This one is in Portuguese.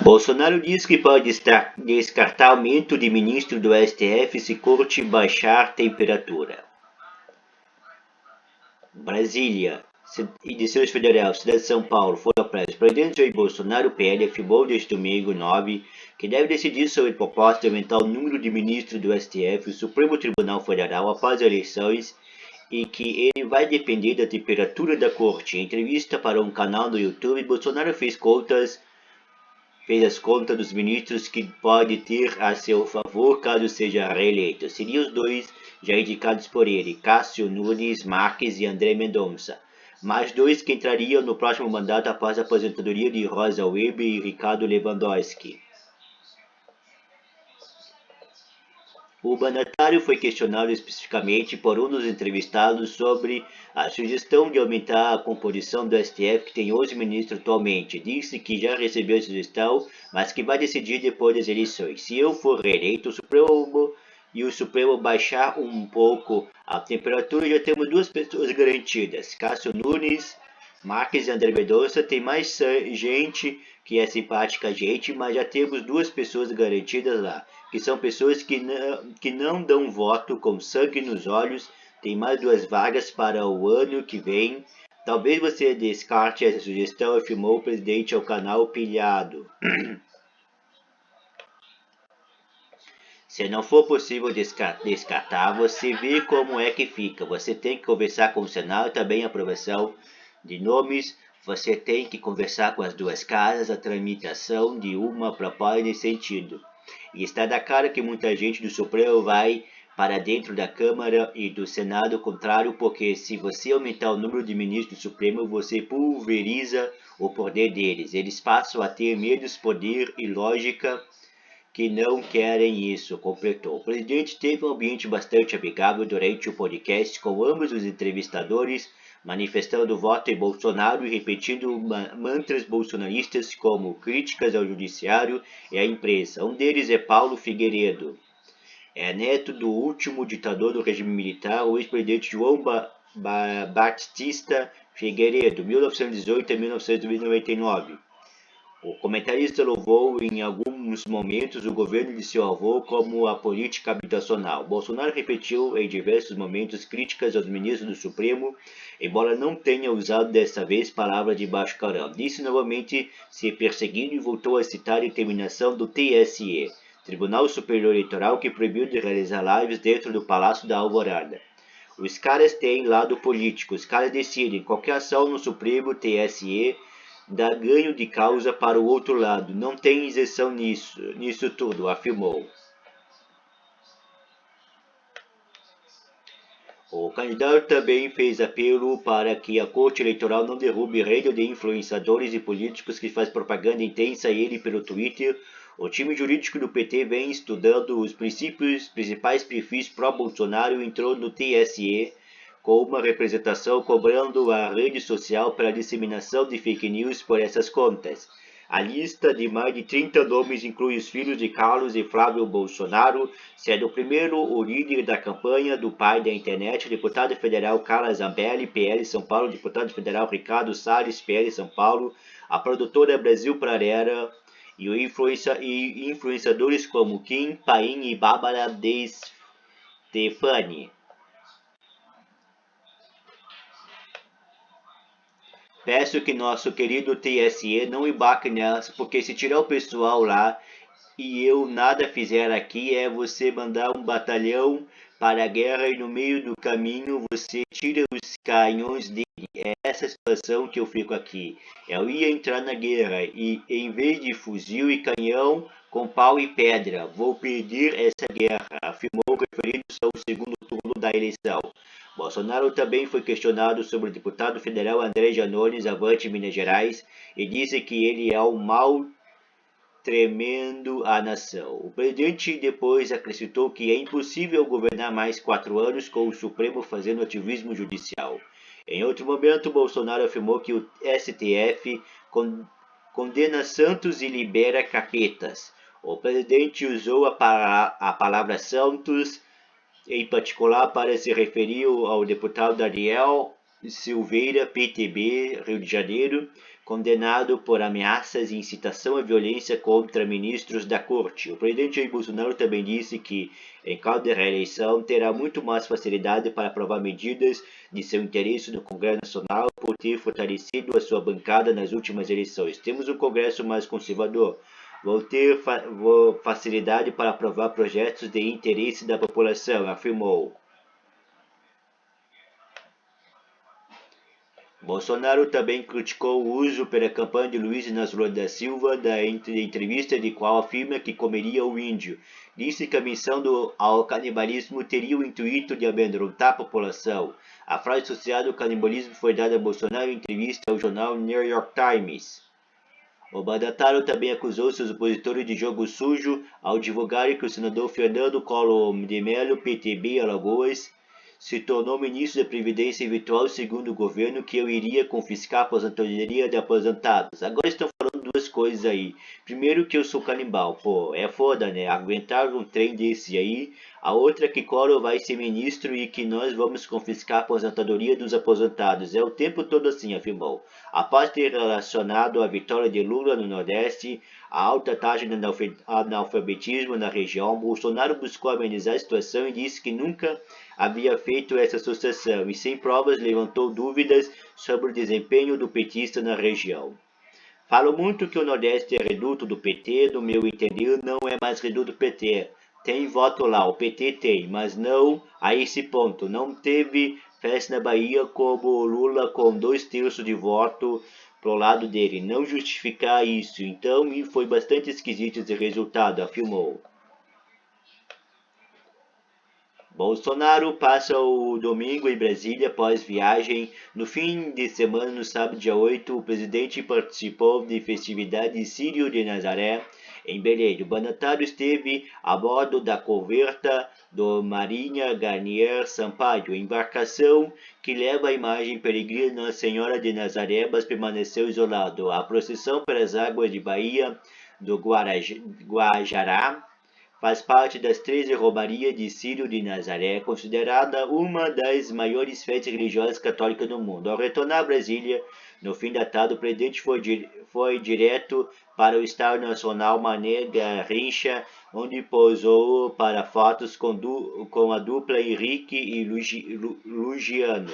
Bolsonaro diz que pode descartar aumento de ministro do STF se corte baixar temperatura. Brasília e Distrito Federal, cidade de São Paulo, foram presos. O presidente Jair Bolsonaro, PL, afirmou neste domingo 9 que deve decidir sobre a proposta de aumentar o número de ministros do STF, o Supremo Tribunal Federal, após as eleições e que ele vai depender da temperatura da corte. Em entrevista para um canal no YouTube, Bolsonaro fez as contas dos ministros que pode ter a seu favor caso seja reeleito. Seriam os dois já indicados por ele, Cássio Nunes Marques e André Mendonça. Mais dois que entrariam no próximo mandato após a aposentadoria de Rosa Weber e Ricardo Lewandowski. O mandatário foi questionado especificamente por um dos entrevistados sobre a sugestão de aumentar a composição do STF, que tem 11 ministros atualmente. Disse que já recebeu a sugestão, mas que vai decidir depois das eleições. Se eu for reeleito, o Supremo baixar um pouco a temperatura, já temos duas pessoas garantidas. Cássio Nunes Marques e André Mendonça. Tem mais gente que é simpática a gente, mas já temos duas pessoas garantidas lá, que são pessoas que não dão voto com sangue nos olhos. Tem mais duas vagas para o ano que vem. Talvez você descarte essa sugestão, afirmou o presidente ao canal Pilhado. Se não for possível descartar, você vê como é que fica. Você tem que conversar com o Senado, também a aprovação de nomes. Você tem que conversar com as duas casas, a tramitação de uma proposta nesse sentido. E está da cara que muita gente do Supremo vai para dentro da Câmara e do Senado contrário, porque se você aumentar o número de ministros do Supremo, você pulveriza o poder deles. Eles passam a ter menos poder e lógica que não querem isso, completou. O presidente teve um ambiente bastante amigável durante o podcast, com ambos os entrevistadores manifestando voto em Bolsonaro e repetindo mantras bolsonaristas como críticas ao judiciário e à imprensa. Um deles é Paulo Figueiredo. É neto do último ditador do regime militar, o ex-presidente João Batista Figueiredo, 1918 a 1999. O comentarista louvou em alguns momentos o governo de seu avô como a política habitacional. Bolsonaro repetiu em diversos momentos críticas aos ministros do Supremo, embora não tenha usado dessa vez palavras de baixo calão. Disse novamente ser perseguido e voltou a citar a determinação do TSE, Tribunal Superior Eleitoral, que proibiu de realizar lives dentro do Palácio da Alvorada. Os caras têm lado político, os caras decidem. Qualquer ação no Supremo, TSE, dá ganho de causa para o outro lado. Não tem isenção nisso tudo, afirmou. O candidato também fez apelo para que a Corte Eleitoral não derrube rede de influenciadores e políticos que faz propaganda intensa a ele pelo Twitter. O time jurídico do PT vem estudando os principais perfis pró-Bolsonaro e entrou no TSE com uma representação cobrando a rede social para a disseminação de fake news por essas contas. A lista de mais de 30 nomes inclui os filhos de Carlos e Flávio Bolsonaro, sendo o primeiro o líder da campanha do pai da internet, o deputado federal Carla Zambelli, PL São Paulo, deputado federal Ricardo Salles, PL São Paulo, a produtora Brasil Prarera e influenciadores como Kim Paim e Bárbara De Stefani. Peço que nosso querido TSE não embarque nessa, porque se tirar o pessoal lá e eu nada fizer aqui, é você mandar um batalhão para a guerra e no meio do caminho você tira os canhões dele. É essa situação que eu fico aqui. Eu ia entrar na guerra e em vez de fuzil e canhão, com pau e pedra, vou perder essa guerra, afirmou referindo-se ao segundo turno da eleição. Bolsonaro também foi questionado sobre o deputado federal André Janones, avante Minas Gerais, e disse que ele é um mal tremendo a nação. O presidente depois acrescentou que é impossível governar mais 4 anos com o Supremo fazendo ativismo judicial. Em outro momento, Bolsonaro afirmou que o STF condena santos e libera capetas. O presidente usou a palavra santos em particular para se referir ao deputado Daniel Silveira, PTB, Rio de Janeiro, condenado por ameaças e incitação à violência contra ministros da corte. O presidente Jair Bolsonaro também disse que, em caso de reeleição, terá muito mais facilidade para aprovar medidas de seu interesse no Congresso Nacional por ter fortalecido a sua bancada nas últimas eleições. Temos um Congresso mais conservador. Vou ter facilidade para aprovar projetos de interesse da população, afirmou. Bolsonaro também criticou o uso pela campanha de Luiz Inácio Lula da Silva da entrevista de qual afirma que comeria o índio. Disse que a missão ao canibalismo teria o intuito de amedrontar a população. A frase associada ao canibalismo foi dada a Bolsonaro em entrevista ao jornal New York Times. O mandatário também acusou seus opositores de jogo sujo ao divulgar que o senador Fernando Collor de Mello, PTB Alagoas, se tornou ministro da Previdência Virtual segundo o governo que eu iria confiscar a aposentadoria de aposentados. Agora estão falando duas coisas aí. Primeiro que eu sou canibal. Pô, é foda, né? Aguentar um trem desse aí. A outra é que Collor vai ser ministro e que nós vamos confiscar a aposentadoria dos aposentados. É o tempo todo assim, afirmou. Após ter relacionado a vitória de Lula no Nordeste, a alta taxa de analfabetismo na região, Bolsonaro buscou amenizar a situação e disse que nunca havia feito essa associação e, sem provas, levantou dúvidas sobre o desempenho do petista na região. Falo muito que o Nordeste é reduto do PT, no meu entender, não é mais reduto do PT. Tem voto lá, o PT tem, mas não a esse ponto. Não teve festa na Bahia como o Lula com 2/3 de voto pro lado dele. Não justificar isso. Então, me foi bastante esquisito esse resultado, afirmou. Bolsonaro passa o domingo em Brasília após viagem. No fim de semana, no sábado, dia 8, o presidente participou de festividade Sírio de Nazaré, em Belém. O mandatário esteve a bordo da coberta do Marinha Garnier Sampaio, embarcação que leva a imagem peregrina Nossa Senhora de Nazaré, mas permaneceu isolado. A procissão pelas águas de Bahia do Guajará faz parte das 13 romarias de Círio de Nazaré, considerada uma das maiores festas religiosas católicas do mundo. Ao retornar a Brasília, no fim da tarde, o presidente foi direto para o Estádio Nacional Mané Garrincha, onde posou para fotos com a dupla Henrique e Lugiano.